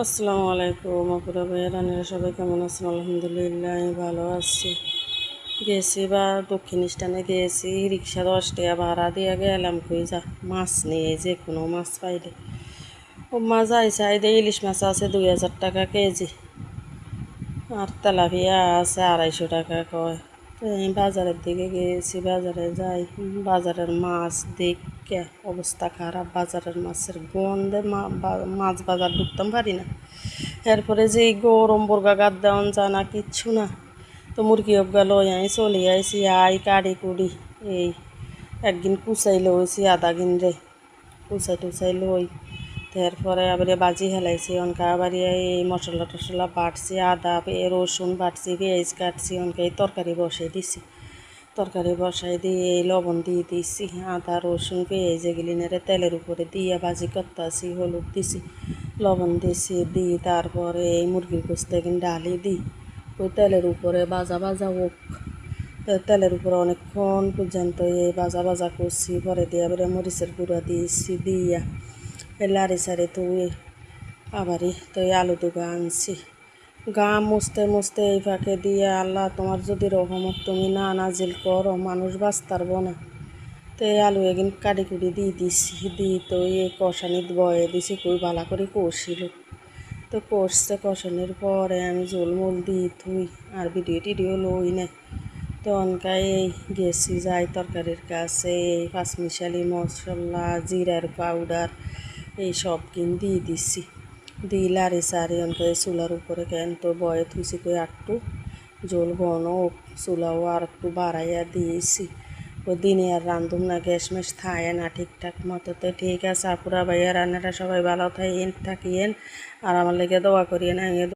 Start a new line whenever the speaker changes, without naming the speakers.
আসসালামু আলাইকুম আপুরা ভাইয়া রানীরা সবাই কেমন আছেন? আলহামদুলিল্লাহ আমি ভালো আছি। গেছি বা দক্ষিণ স্থানে গেছি, রিক্সা 10 টাকা ভাড়া দিয়ে গেলাম। কই যা মাছ নিয়ে, যে কোনো মাছ পাইলে ও মাছ আইসা দিয়ে ইলিশ মাছ আছে 2000 টাকা কেজি, আর তেলাপিয়া আছে 250 টাকা কয়। তো আমি বাজারের দিকে গেছি, বাজারে যাই, বাজারের মাছ দেখে অবস্থা খারাপ। বাজারের মাছের গন্ধে মাছ বাজার ঢুকতাম পারি না। এরপরে যে এই গরম বোরগা গাদ দেওয়ান জানা কিচ্ছু না। তো মুরগি অবগা লই আই চলে আইসি, আই কাড়ি কুড়ি এই একদিন কুচাই লইছি আধা গিন রে, কুচাই টুচাই লই। তারপরে আবার বাজি হেলাইছি, অনকা আবার এই মশলা টশলা বাটছি, আদা রসুন বাটছি, পেঁয়াজ কাটছি, অনকা এই তরকারি বসাই দিছি। তরকারি বসাই দিয়ে এই লবণ দিয়ে দিছি, আদা রসুন পেঁয়াজ এগুলি নেড়ে তেলের উপরে দিয়ে ভাজি করতেছি, হলুদ দিছি, লবণ দিছি, দিই তারপরে এই মুরগির গোস্ত এখানে ডালি দিই। ওই তেলের উপরে ভাজা ভাজা হোক, তেলের উপরে অনেকক্ষণ পর্যন্ত এই ভাজা ভাজা করছি। পরে দিয়ে আবার মরিচের গুঁড়া দিয়েছি, দিয়া লাড়ি সারি তুই আবারই তো আলু দুগা আনছি। গা মুছতে মুছতে এই ফাঁকে দিয়ে, আল্লাহ তোমার যদি রহমত তুমি না নাজিল করো, মানুষ বাঁচতে পারবো না। তো এই আলু এগিন কাটি কুটি দিয়ে দিছি, দিই তো এই কষানিত বয়ে দিছি, কই ভালো করে কষিল। তো কষছে, কষানোর পরে আমি ঝোলমোল দিই থুই, আর ভিডিও টিডিও লই না। তো অনকাই এই গেছি যাই তরকারির কাছে, এই পাঁচমিশালি মশলা, জিরার পাউডার এই সব কিন দিয়ে দিছি। দিয়ে লাড়ি সারি অনকে চুলার উপরে কেন তো বয়ে থুইছি, কই একটু জোল ঘন চুলাও আর একটু বাড়াইয়া দিয়েছি। ওই দিনে আর রান্ধুম না, গ্যাস ম্যাস থায় না ঠিকঠাক মতো। তো ঠিক আছে আপুরা ভাইয়া রান্নাটা সবাই ভালো থাকিয়েন, আর আমার লেগে দোয়া করিয়েন।